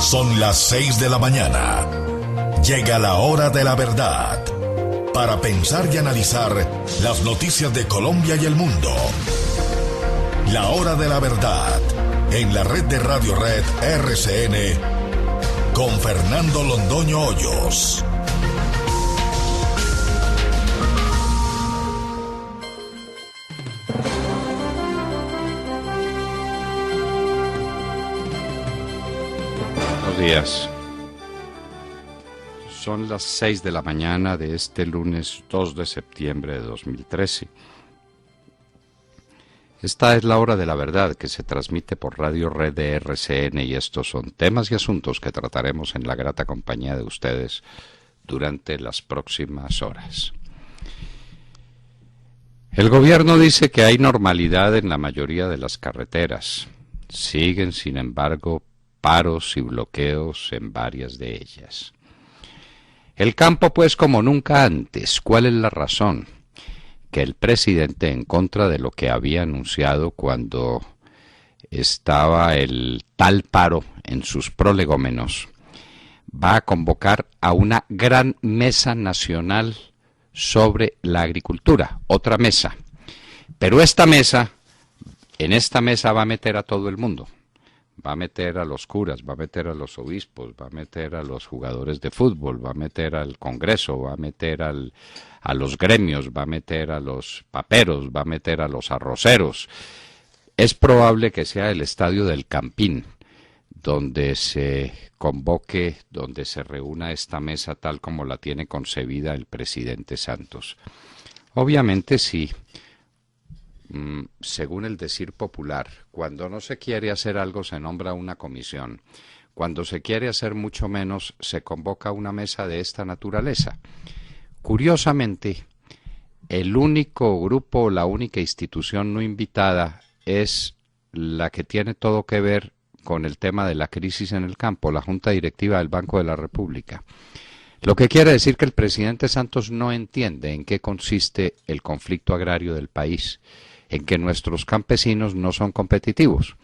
Son las 6 de la mañana. Llega la hora de la verdad. Para pensar y analizar las noticias de Colombia y el mundo. La hora de la verdad. En la red de Radio Red RCN. Con Fernando Londoño Hoyos. Buenos días. Son las 6 de la mañana de este lunes 2 de septiembre de 2013. Esta es la hora de la verdad que se transmite por Radio Red de RCN y estos son temas y asuntos que trataremos en la grata compañía de ustedes durante las próximas horas. El gobierno dice que hay normalidad en la mayoría de las carreteras. Siguen, sin embargo, paros y bloqueos en varias de ellas. El campo, pues, como nunca antes. ¿Cuál es la razón? Que el presidente, en contra de lo que había anunciado cuando estaba el tal paro en sus prolegómenos, va a convocar a una gran mesa nacional sobre la agricultura, otra mesa. Pero en esta mesa va a meter a todo el mundo. Va a meter a los curas, va a meter a los obispos, va a meter a los jugadores de fútbol, va a meter al Congreso, va a meter a los gremios, va a meter a los paperos, va a meter a los arroceros. Es probable que sea el estadio del Campín donde se convoque, donde se reúna esta mesa tal como la tiene concebida el presidente Santos. Obviamente sí. Según el decir popular, cuando no se quiere hacer algo se nombra una comisión, cuando se quiere hacer mucho menos se convoca una mesa de esta naturaleza. Curiosamente, el único grupo, la única institución no invitada es la que tiene todo que ver con el tema de la crisis en el campo, la Junta Directiva del Banco de la República. Lo que quiere decir que el presidente Santos no entiende en qué consiste el conflicto agrario del país, en que nuestros campesinos no son competitivos.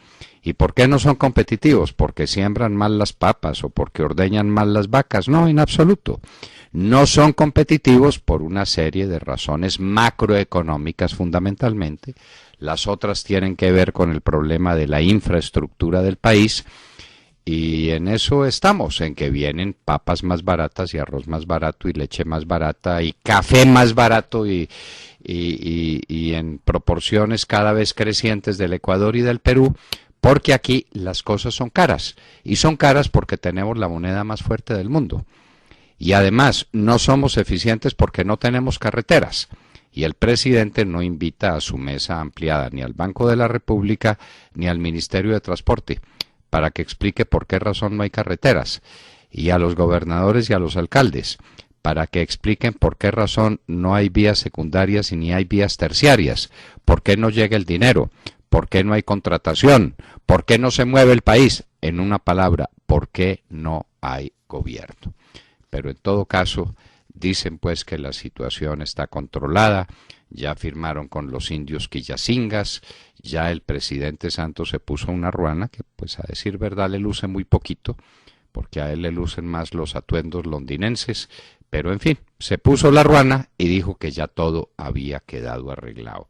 ¿Y por qué no son competitivos? ¿Porque siembran mal las papas o porque ordeñan mal las vacas? No, en absoluto. No son competitivos por una serie de razones macroeconómicas fundamentalmente. Las otras tienen que ver con el problema de la infraestructura del país. Y en eso estamos, en que vienen papas más baratas y arroz más barato y leche más barata y café más barato y en proporciones cada vez crecientes del Ecuador y del Perú, porque aquí las cosas son caras. Y son caras porque tenemos la moneda más fuerte del mundo. Y además no somos eficientes porque no tenemos carreteras. Y el presidente no invita a su mesa ampliada ni al Banco de la República ni al Ministerio de Transporte, para que explique por qué razón no hay carreteras, y a los gobernadores y a los alcaldes, para que expliquen por qué razón no hay vías secundarias y ni hay vías terciarias, por qué no llega el dinero, por qué no hay contratación, por qué no se mueve el país, en una palabra, por qué no hay gobierno. Pero en todo caso, dicen pues que la situación está controlada, ya firmaron con los indios quillacingas, ya el presidente Santos se puso una ruana que, pues a decir verdad, le luce muy poquito, porque a él le lucen más los atuendos londinenses, pero en fin, se puso la ruana y dijo que ya todo había quedado arreglado,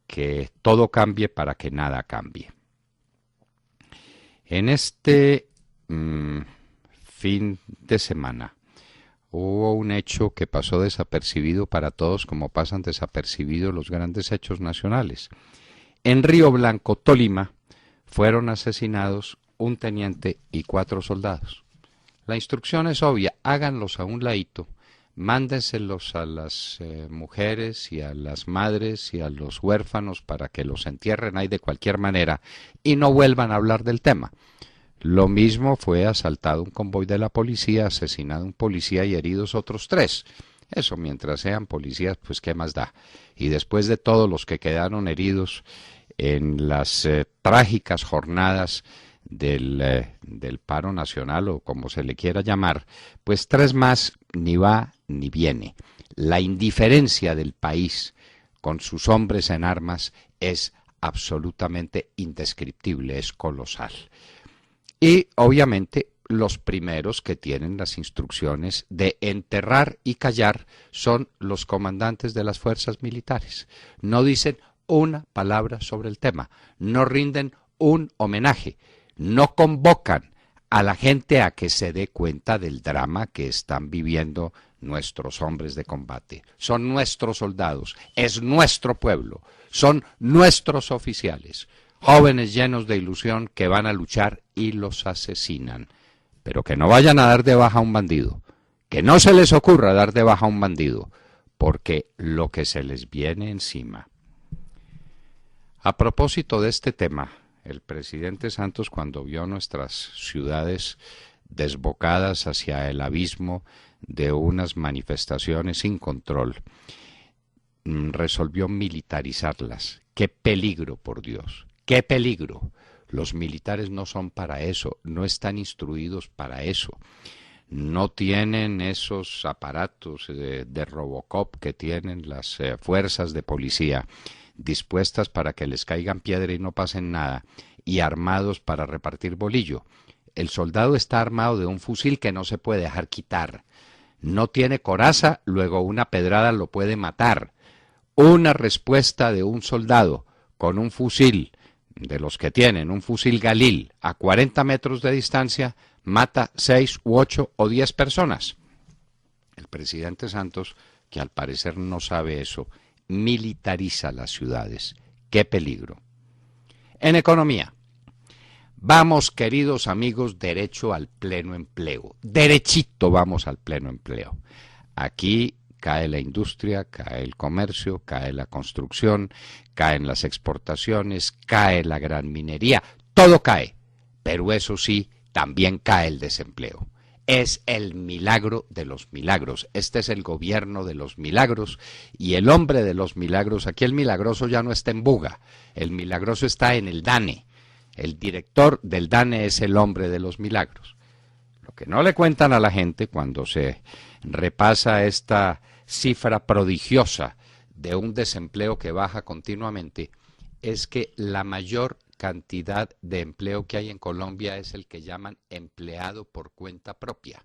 que todo cambie para que nada cambie. En este fin de semana hubo un hecho que pasó desapercibido para todos, como pasan desapercibidos los grandes hechos nacionales. En Río Blanco, Tolima, fueron asesinados un teniente y 4 soldados. La instrucción es obvia, háganlos a un ladito, mándenselos a las mujeres y a las madres y a los huérfanos para que los entierren ahí de cualquier manera y no vuelvan a hablar del tema. Lo mismo fue asaltado un convoy de la policía, asesinado un policía y heridos otros 3. Eso, mientras sean policías, pues qué más da. Y después de todos los que quedaron heridos en las trágicas jornadas del paro nacional, o como se le quiera llamar, pues 3 más ni va ni viene. La indiferencia del país con sus hombres en armas es absolutamente indescriptible, es colosal. Y obviamente los primeros que tienen las instrucciones de enterrar y callar son los comandantes de las fuerzas militares. No dicen una palabra sobre el tema, no rinden un homenaje, no convocan a la gente a que se dé cuenta del drama que están viviendo nuestros hombres de combate. Son nuestros soldados, es nuestro pueblo, son nuestros oficiales, jóvenes llenos de ilusión que van a luchar y los asesinan. Pero que no vayan a dar de baja a un bandido, que no se les ocurra dar de baja a un bandido, porque lo que se les viene encima. A propósito de este tema, el presidente Santos, cuando vio nuestras ciudades desbocadas hacia el abismo de unas manifestaciones sin control, resolvió militarizarlas. ¡Qué peligro, por Dios! ¡Qué peligro! Los militares no son para eso, no están instruidos para eso. No tienen esos aparatos de Robocop que tienen las fuerzas de policía, dispuestas para que les caigan piedra y no pasen nada, y armados para repartir bolillo. El soldado está armado de un fusil que no se puede dejar quitar. No tiene coraza, luego una pedrada lo puede matar. Una respuesta de un soldado con un fusil, de los que tienen un fusil Galil a 40 metros de distancia, mata 6 u 8 o 10 personas. El presidente Santos, que al parecer no sabe eso, militariza las ciudades. ¡Qué peligro! En economía, vamos, queridos amigos, derecho al pleno empleo. Derechito vamos al pleno empleo. Aquí cae la industria, cae el comercio, cae la construcción, caen las exportaciones, cae la gran minería, todo cae, pero eso sí, también cae el desempleo. Es el milagro de los milagros, este es el gobierno de los milagros y el hombre de los milagros, aquí el milagroso ya no está en Buga, el milagroso está en el DANE, el director del DANE es el hombre de los milagros. Lo que no le cuentan a la gente cuando se repasa esta cifra prodigiosa de un desempleo que baja continuamente es que la mayor cantidad de empleo que hay en Colombia es el que llaman empleado por cuenta propia.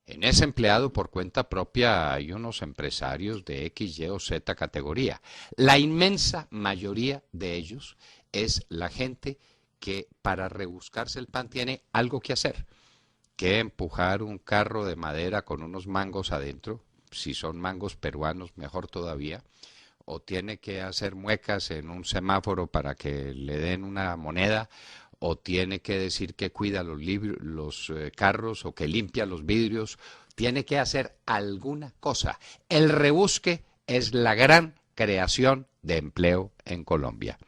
En ese empleado por cuenta propia hay unos empresarios de X, Y o Z categoría. La inmensa mayoría de ellos es la gente que para rebuscarse el pan tiene algo que hacer, que empujar un carro de madera con unos mangos adentro, si son mangos peruanos mejor todavía, o tiene que hacer muecas en un semáforo para que le den una moneda, o tiene que decir que cuida los carros o que limpia los vidrios, tiene que hacer alguna cosa. El rebusque es la gran creación de empleo en Colombia.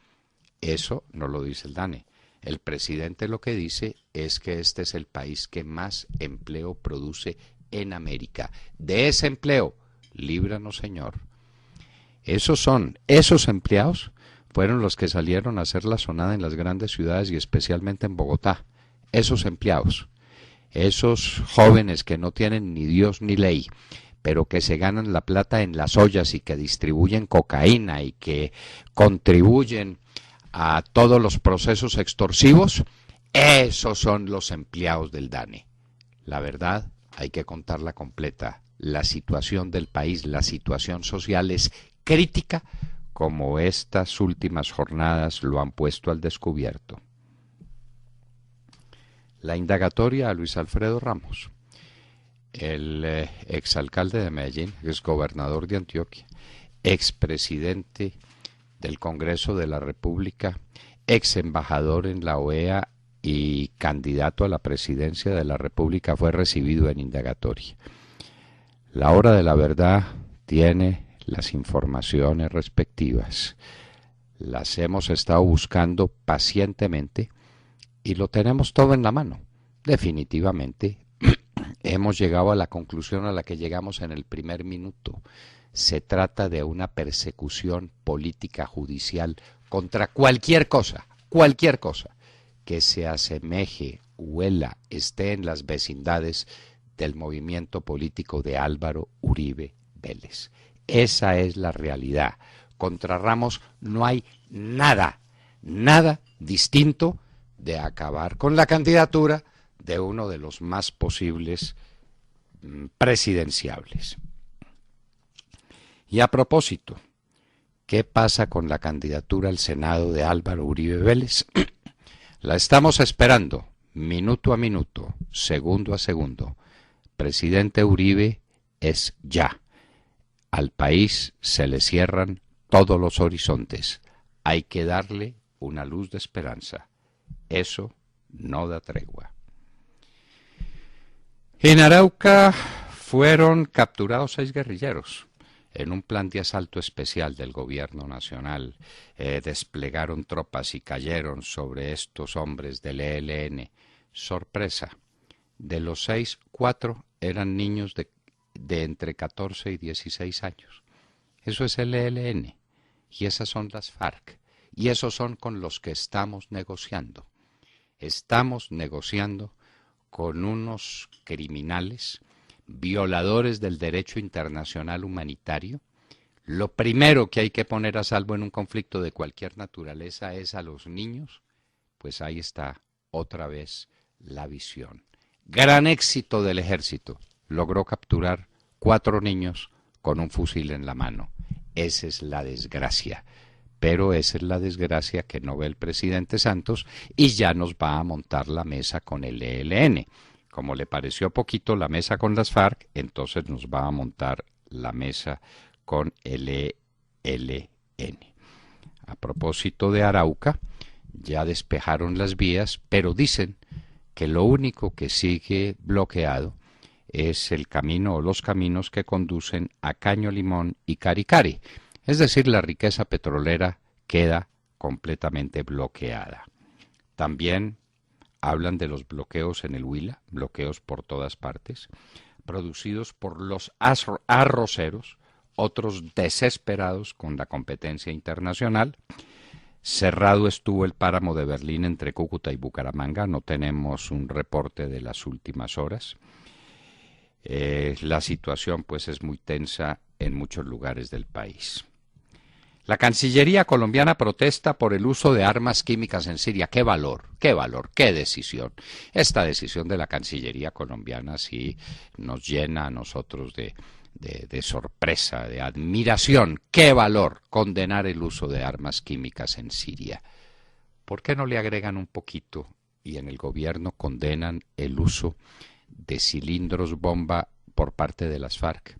Eso no lo dice el DANE. El presidente lo que dice es que este es el país que más empleo produce en América. De ese empleo, líbranos, Señor. Esos empleados fueron los que salieron a hacer la sonada en las grandes ciudades y especialmente en Bogotá. Esos empleados, esos jóvenes que no tienen ni Dios ni ley, pero que se ganan la plata en las ollas y que distribuyen cocaína y que contribuyen a todos los procesos extorsivos, esos son los empleados del DANE. La verdad, hay que contarla completa. La situación del país, la situación social es crítica, como estas últimas jornadas lo han puesto al descubierto. La indagatoria a Luis Alfredo Ramos, el exalcalde de Medellín, exgobernador de Antioquia, expresidente del Congreso de la República, ex embajador en la OEA y candidato a la presidencia de la República, fue recibido en indagatoria. La hora de la verdad tiene las informaciones respectivas. Las hemos estado buscando pacientemente y lo tenemos todo en la mano. Definitivamente hemos llegado a la conclusión a la que llegamos en el primer minuto. Se trata de una persecución política judicial contra cualquier cosa que se asemeje, huela, esté en las vecindades del movimiento político de Álvaro Uribe Vélez. Esa es la realidad. Contra Ramos no hay nada distinto de acabar con la candidatura de uno de los más posibles presidenciables. Y a propósito, ¿qué pasa con la candidatura al Senado de Álvaro Uribe Vélez? La estamos esperando, minuto a minuto, segundo a segundo. Presidente Uribe, es ya. Al país se le cierran todos los horizontes. Hay que darle una luz de esperanza. Eso no da tregua. En Arauca fueron capturados 6 guerrilleros. En un plan de asalto especial del gobierno nacional, desplegaron tropas y cayeron sobre estos hombres del ELN. Sorpresa, de los 6, 4 eran niños de entre 14 y 16 años. Eso es el ELN, y esas son las FARC, y esos son con los que estamos negociando. Estamos negociando con unos criminales, violadores del derecho internacional humanitario. Lo primero que hay que poner a salvo en un conflicto de cualquier naturaleza es a los niños. Pues ahí está otra vez la visión. Gran éxito del ejército. Logró capturar 4 niños con un fusil en la mano. Esa es la desgracia. Pero esa es la desgracia que no ve el presidente Santos y ya nos va a montar la mesa con el ELN. Como le pareció poquito la mesa con las FARC, entonces nos va a montar la mesa con el ELN. A propósito de Arauca, ya despejaron las vías, pero dicen que lo único que sigue bloqueado es el camino o los caminos que conducen a Caño Limón y Caricari. Es decir, la riqueza petrolera queda completamente bloqueada. También hablan de los bloqueos en el Huila, bloqueos por todas partes, producidos por los arroceros, otros desesperados con la competencia internacional. Cerrado estuvo el páramo de Berlín entre Cúcuta y Bucaramanga, no tenemos un reporte de las últimas horas. La situación pues es muy tensa en muchos lugares del país. La Cancillería colombiana protesta por el uso de armas químicas en Siria. ¡Qué valor! ¡Qué decisión! Esta decisión de la Cancillería colombiana sí nos llena a nosotros de sorpresa, de admiración. ¡Qué valor! Condenar el uso de armas químicas en Siria. ¿Por qué no le agregan un poquito y en el gobierno condenan el uso de cilindros bomba por parte de las FARC?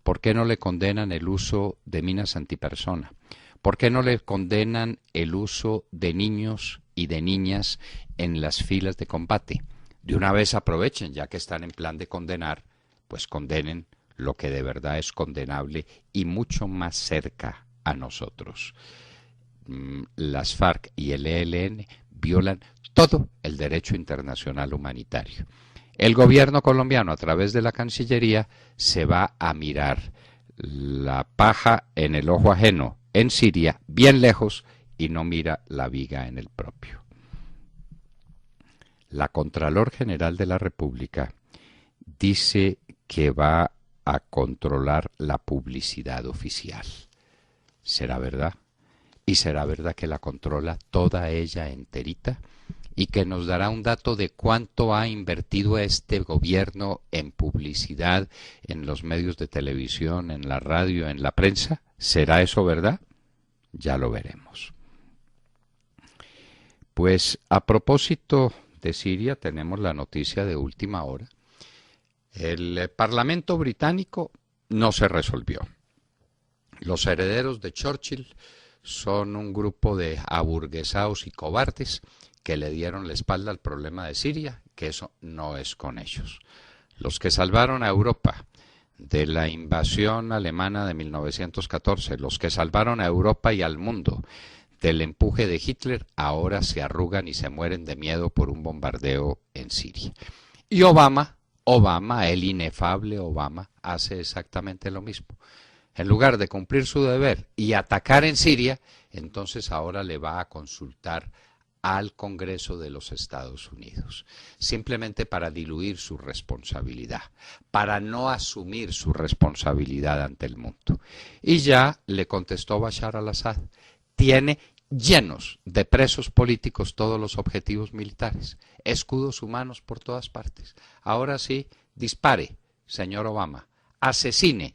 ¿Por qué no le condenan el uso de minas antipersona? ¿Por qué no le condenan el uso de niños y de niñas en las filas de combate? De una vez aprovechen, ya que están en plan de condenar, pues condenen lo que de verdad es condenable y mucho más cerca a nosotros. Las FARC y el ELN violan todo el derecho internacional humanitario. El gobierno colombiano, a través de la Cancillería, se va a mirar la paja en el ojo ajeno en Siria, bien lejos, y no mira la viga en el propio. La Contralor General de la República dice que va a controlar la publicidad oficial. ¿Será verdad? ¿Y será verdad que la controla toda ella enterita? Y que nos dará un dato de cuánto ha invertido este gobierno en publicidad, en los medios de televisión, en la radio, en la prensa. ¿Será eso verdad? Ya lo veremos. Pues a propósito de Siria tenemos la noticia de última hora. El Parlamento británico no se resolvió. Los herederos de Churchill son un grupo de aburguesados y cobardes que le dieron la espalda al problema de Siria, que eso no es con ellos. Los que salvaron a Europa de la invasión alemana de 1914, los que salvaron a Europa y al mundo del empuje de Hitler, ahora se arrugan y se mueren de miedo por un bombardeo en Siria. Y Obama, el inefable Obama, hace exactamente lo mismo. En lugar de cumplir su deber y atacar en Siria, entonces ahora le va a consultar al Congreso de los Estados Unidos, simplemente para diluir su responsabilidad, para no asumir su responsabilidad ante el mundo. Y ya le contestó Bashar al-Assad, tiene llenos de presos políticos todos los objetivos militares, escudos humanos por todas partes. Ahora sí, dispare, señor Obama, asesine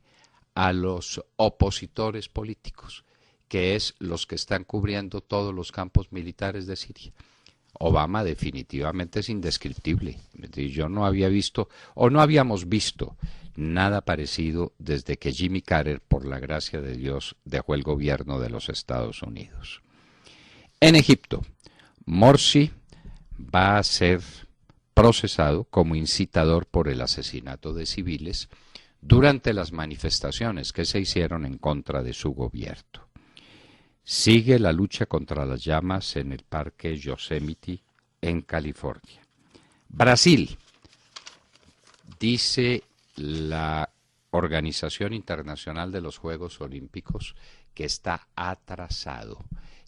a los opositores políticos, que es los que están cubriendo todos los campos militares de Siria. Obama definitivamente es indescriptible. Yo no había visto, o no habíamos visto, nada parecido desde que Jimmy Carter, por la gracia de Dios, dejó el gobierno de los Estados Unidos. En Egipto, Morsi va a ser procesado como incitador por el asesinato de civiles durante las manifestaciones que se hicieron en contra de su gobierno. Sigue la lucha contra las llamas en el Parque Yosemite en California. Brasil, dice la Organización Internacional de los Juegos Olímpicos, que está atrasado,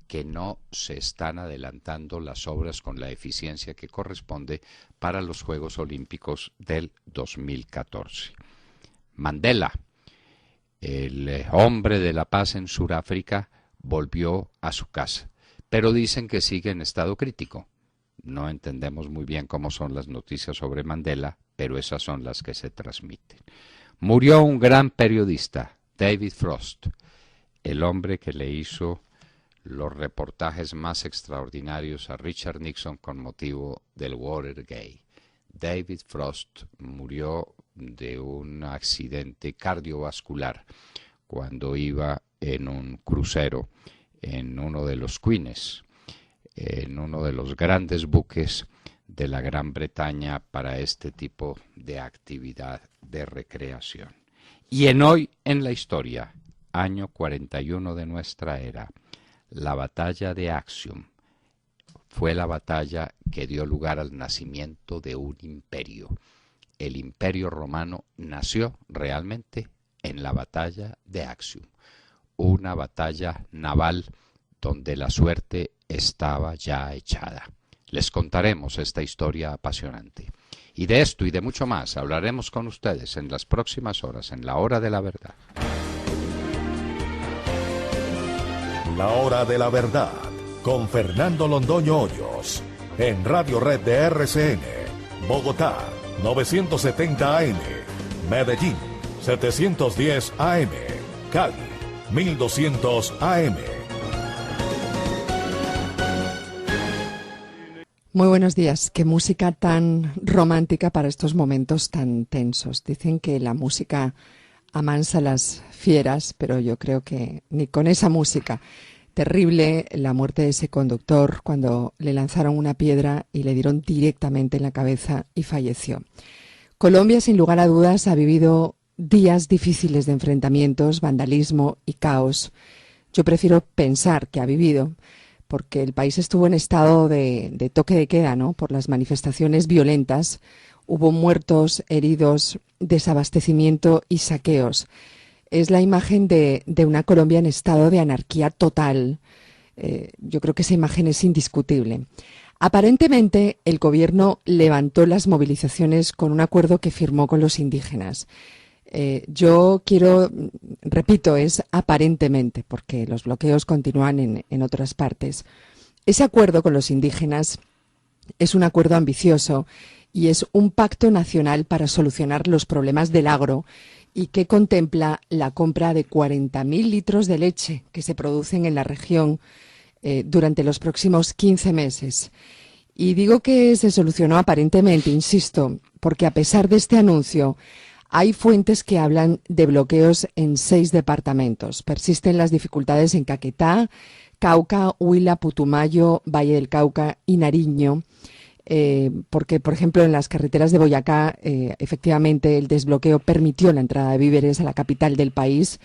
que no se están adelantando las obras con la eficiencia que corresponde para los Juegos Olímpicos del 2014. Mandela, el hombre de la paz en Sudáfrica, volvió a su casa, pero dicen que sigue en estado crítico. No entendemos muy bien cómo son las noticias sobre Mandela, pero esas son las que se transmiten. Murió un gran periodista, David Frost, el hombre que le hizo los reportajes más extraordinarios a Richard Nixon con motivo del Watergate. David Frost murió de un accidente cardiovascular cuando iba en un crucero en uno de los Queens, en uno de los grandes buques de la Gran Bretaña para este tipo de actividad de recreación. Y en Hoy en la Historia, año 41 de nuestra era, la batalla de Actium fue la batalla que dio lugar al nacimiento de un imperio. El Imperio Romano nació realmente en la batalla de Actium, una batalla naval donde la suerte estaba ya echada. Les contaremos esta historia apasionante. Y de esto y de mucho más hablaremos con ustedes en las próximas horas, en la Hora de la Verdad. La Hora de la Verdad, con Fernando Londoño Hoyos, en Radio Red de RCN, Bogotá, 970 AM, Medellín, 710 AM, Cali, 1200 AM. Muy buenos días. Qué música tan romántica para estos momentos tan tensos. Dicen que la música amansa las fieras, pero yo creo que ni con esa música. Terrible la muerte de ese conductor cuando le lanzaron una piedra y le dieron directamente en la cabeza y falleció. Colombia, sin lugar a dudas, ha vivido días difíciles de enfrentamientos, vandalismo y caos. Yo prefiero pensar que ha vivido, porque el país estuvo en estado de toque de queda, ¿no?, por las manifestaciones violentas. Hubo muertos, heridos, desabastecimiento y saqueos. Es la imagen de una Colombia en estado de anarquía total. Yo creo que esa imagen es indiscutible. Aparentemente, el gobierno levantó las movilizaciones con un acuerdo que firmó con los indígenas. Repito, es aparentemente, porque los bloqueos continúan en otras partes. Ese acuerdo con los indígenas es un acuerdo ambicioso y es un pacto nacional para solucionar los problemas del agro y que contempla la compra de 40.000 litros de leche que se producen en la región durante los próximos 15 meses. Y digo que se solucionó aparentemente, insisto, porque a pesar de este anuncio, hay fuentes que hablan de bloqueos en 6 departamentos. Persisten las dificultades en Caquetá, Cauca, Huila, Putumayo, Valle del Cauca y Nariño, porque, por ejemplo, en las carreteras de Boyacá, efectivamente, el desbloqueo permitió la entrada de víveres a la capital del país,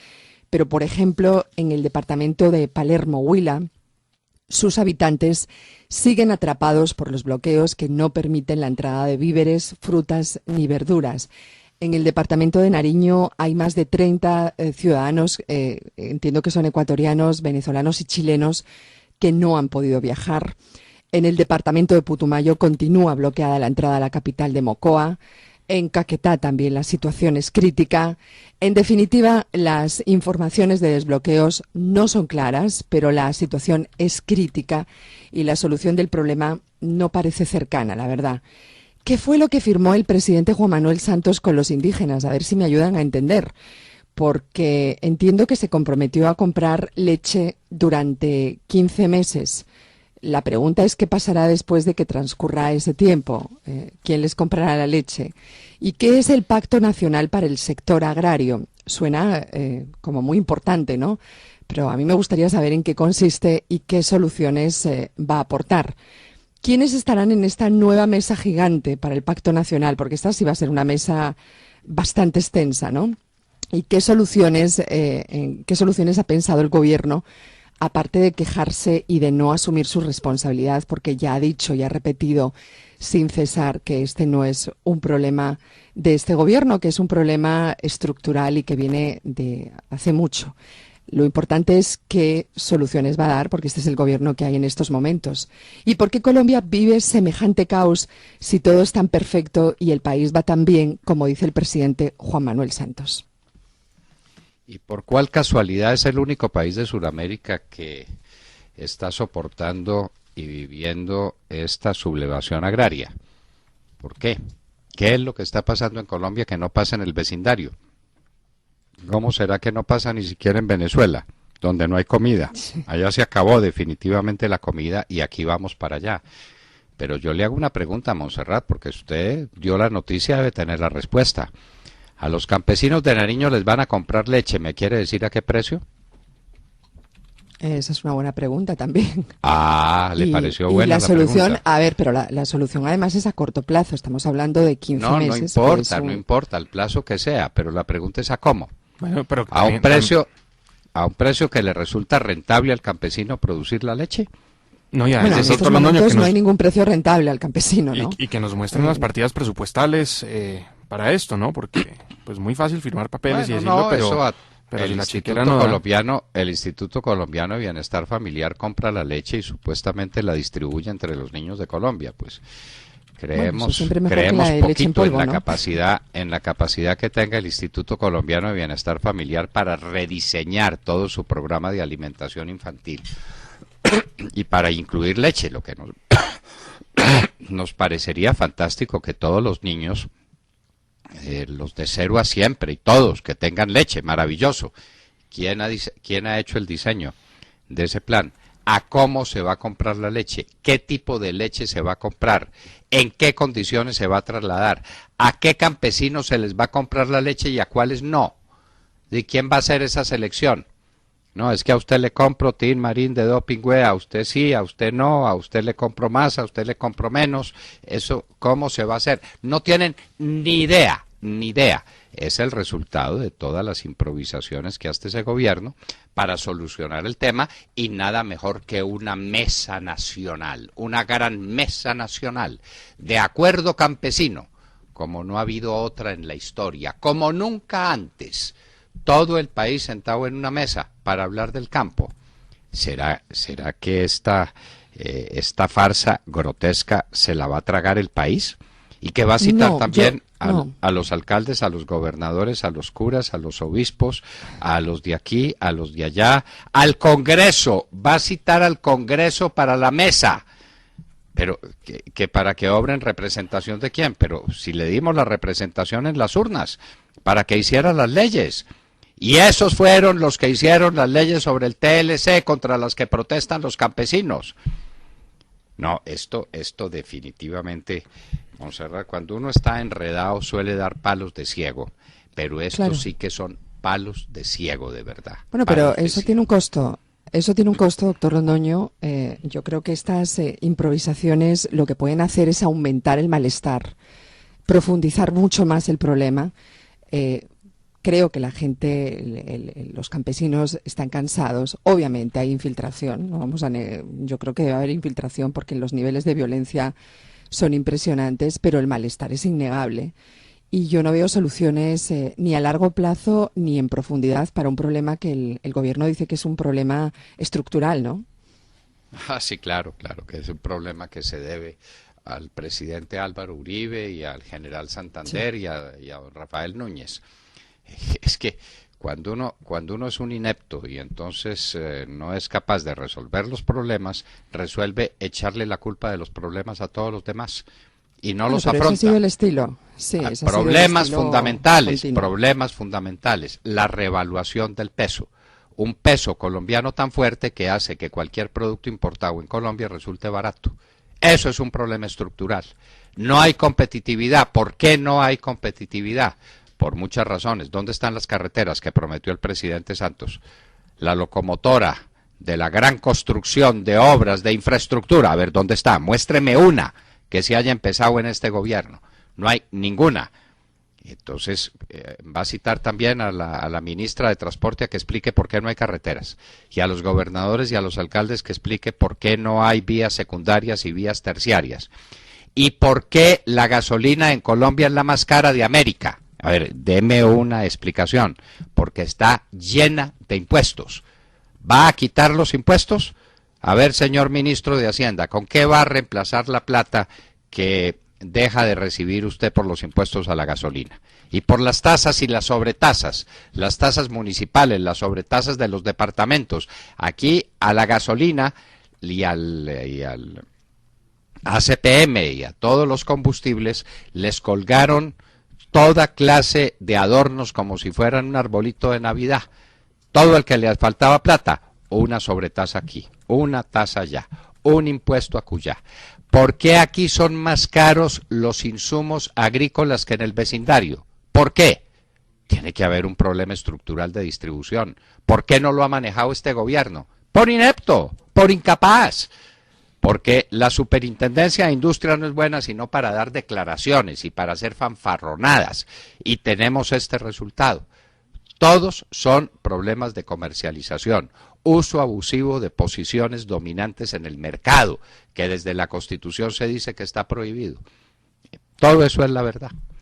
pero, por ejemplo, en el departamento de Palermo, Huila, sus habitantes siguen atrapados por los bloqueos que no permiten la entrada de víveres, frutas ni verduras. En el departamento de Nariño hay más de 30 ciudadanos, entiendo que son ecuatorianos, venezolanos y chilenos, que no han podido viajar. En el departamento de Putumayo continúa bloqueada la entrada a la capital de Mocoa. En Caquetá también la situación es crítica. En definitiva, las informaciones de desbloqueos no son claras, pero la situación es crítica y la solución del problema no parece cercana, la verdad. ¿Qué fue lo que firmó el presidente Juan Manuel Santos con los indígenas? A ver si me ayudan a entender. Porque entiendo que se comprometió a comprar leche durante 15 meses. La pregunta es qué pasará después de que transcurra ese tiempo. ¿Quién les comprará la leche? ¿Y qué es el Pacto Nacional para el Sector Agrario? Suena como muy importante, ¿no? Pero a mí me gustaría saber en qué consiste y qué soluciones va a aportar. ¿Quiénes estarán en esta nueva mesa gigante para el Pacto Nacional? Porque esta sí va a ser una mesa bastante extensa, ¿no? ¿Y qué soluciones ha pensado el Gobierno, aparte de quejarse y de no asumir su responsabilidad, porque ya ha dicho y ha repetido sin cesar que este no es un problema de este Gobierno, que es un problema estructural y que viene de hace mucho? Lo importante es qué soluciones va a dar, porque este es el Gobierno que hay en estos momentos. ¿Y por qué Colombia vive semejante caos si todo es tan perfecto y el país va tan bien, como dice el presidente Juan Manuel Santos? ¿Y por cuál casualidad es el único país de Sudamérica que está soportando y viviendo esta sublevación agraria? ¿Por qué? ¿Qué es lo que está pasando en Colombia que no pasa en el vecindario? ¿Cómo será que no pasa ni siquiera en Venezuela, donde no hay comida? Allá se acabó definitivamente la comida y aquí vamos para allá. Pero yo le hago una pregunta a Montserrat, porque usted dio la noticia, debe tener la respuesta. A los campesinos de Nariño les van a comprar leche, ¿me quiere decir a qué precio? Esa es una buena pregunta también. ¿Le pareció buena la solución? pregunta? A ver, pero la solución además es a corto plazo. Estamos hablando de 15 meses. No importa el plazo que sea, pero la pregunta es a cómo. Bueno, pero a un precio que le resulta rentable al campesino producir la leche. No, ya, bueno, en estos momentos no hay ningún precio rentable al campesino, ¿no? Y que nos muestren las partidas presupuestales para esto, ¿no? Porque pues muy fácil firmar papeles y decirlo, pero si la chequera no da. El Instituto Colombiano de Bienestar Familiar compra la leche y supuestamente la distribuye entre los niños de Colombia, pues creemos poquito en la capacidad que tenga el Instituto Colombiano de Bienestar Familiar para rediseñar todo su programa de alimentación infantil y para incluir leche, lo que nos parecería fantástico que todos los niños, los de 0 a siempre y todos que tengan leche, maravilloso. ¿Quién ha hecho el diseño de ese plan? ¿A cómo se va a comprar la leche? ¿Qué tipo de leche se va a comprar? ¿En qué condiciones se va a trasladar? ¿A qué campesinos se les va a comprar la leche y a cuáles no? ¿De quién va a hacer esa selección? No, es que a usted le compro Tin Marín de Dopingüe, a usted sí, a usted no, a usted le compro más, a usted le compro menos. Eso, ¿cómo se va a hacer? No tienen ni idea. Es el resultado de todas las improvisaciones que hace ese gobierno para solucionar el tema, y nada mejor que una mesa nacional, una gran mesa nacional de acuerdo campesino, como no ha habido otra en la historia, como nunca antes. Todo el país sentado en una mesa para hablar del campo. ¿Será que esta farsa grotesca se la va a tragar el país? ¿Y que va a citar también a los alcaldes, a los gobernadores, a los curas, a los obispos, a los de aquí, a los de allá, al Congreso? Va a citar al Congreso para la mesa. Pero que para que obren representación de quién. Pero si le dimos la representación en las urnas para que hicieran las leyes. Y esos fueron los que hicieron las leyes sobre el TLC contra las que protestan los campesinos. No, esto definitivamente, Montserrat, cuando uno está enredado suele dar palos de ciego, pero estos sí que son palos de ciego de verdad. Bueno, pero eso tiene un costo. Eso tiene un costo, doctor Londoño. Yo creo que estas improvisaciones lo que pueden hacer es aumentar el malestar, profundizar mucho más el problema. Creo que la gente, los campesinos están cansados. Obviamente hay infiltración. Yo creo que debe haber infiltración porque los niveles de violencia son impresionantes, pero el malestar es innegable. Y yo no veo soluciones ni a largo plazo ni en profundidad para un problema que el gobierno dice que es un problema estructural, ¿no? Sí, claro que es un problema que se debe al presidente Álvaro Uribe y al general Santander, sí, y a Rafael Núñez. Es que cuando uno es un inepto y entonces no es capaz de resolver los problemas, resuelve echarle la culpa de los problemas a todos los demás y no los afronta. Ese ha sido el estilo. Sí, problemas fundamentales, problemas fundamentales. La revaluación del peso. Un peso colombiano tan fuerte que hace que cualquier producto importado en Colombia resulte barato. Eso es un problema estructural. No hay competitividad. ¿Por qué no hay competitividad? Por muchas razones. ¿Dónde están las carreteras que prometió el presidente Santos? La locomotora de la gran construcción de obras de infraestructura. A ver, ¿dónde está? Muéstreme una que se haya empezado en este gobierno. No hay ninguna. Entonces, va a citar también a la ministra de Transporte a que explique por qué no hay carreteras. Y a los gobernadores y a los alcaldes que explique por qué no hay vías secundarias y vías terciarias. Y por qué la gasolina en Colombia es la más cara de América. A ver, deme una explicación. Porque está llena de impuestos. ¿Va a quitar los impuestos? A ver, señor ministro de Hacienda, ¿con qué va a reemplazar la plata que deja de recibir usted por los impuestos a la gasolina? Y por las tasas y las sobretasas, las tasas municipales, las sobretasas de los departamentos. Aquí a la gasolina y al ACPM y a todos los combustibles les colgaron toda clase de adornos como si fueran un arbolito de Navidad. Todo el que le faltaba plata, una sobretasa aquí, una tasa allá, un impuesto acullá. ¿Por qué aquí son más caros los insumos agrícolas que en el vecindario? ¿Por qué? Tiene que haber un problema estructural de distribución. ¿Por qué no lo ha manejado este gobierno? Por inepto, por incapaz. Porque la superintendencia de industria no es buena sino para dar declaraciones y para hacer fanfarronadas. Y tenemos este resultado. Todos son problemas de comercialización, uso abusivo de posiciones dominantes en el mercado, que desde la Constitución se dice que está prohibido. Todo eso es la verdad.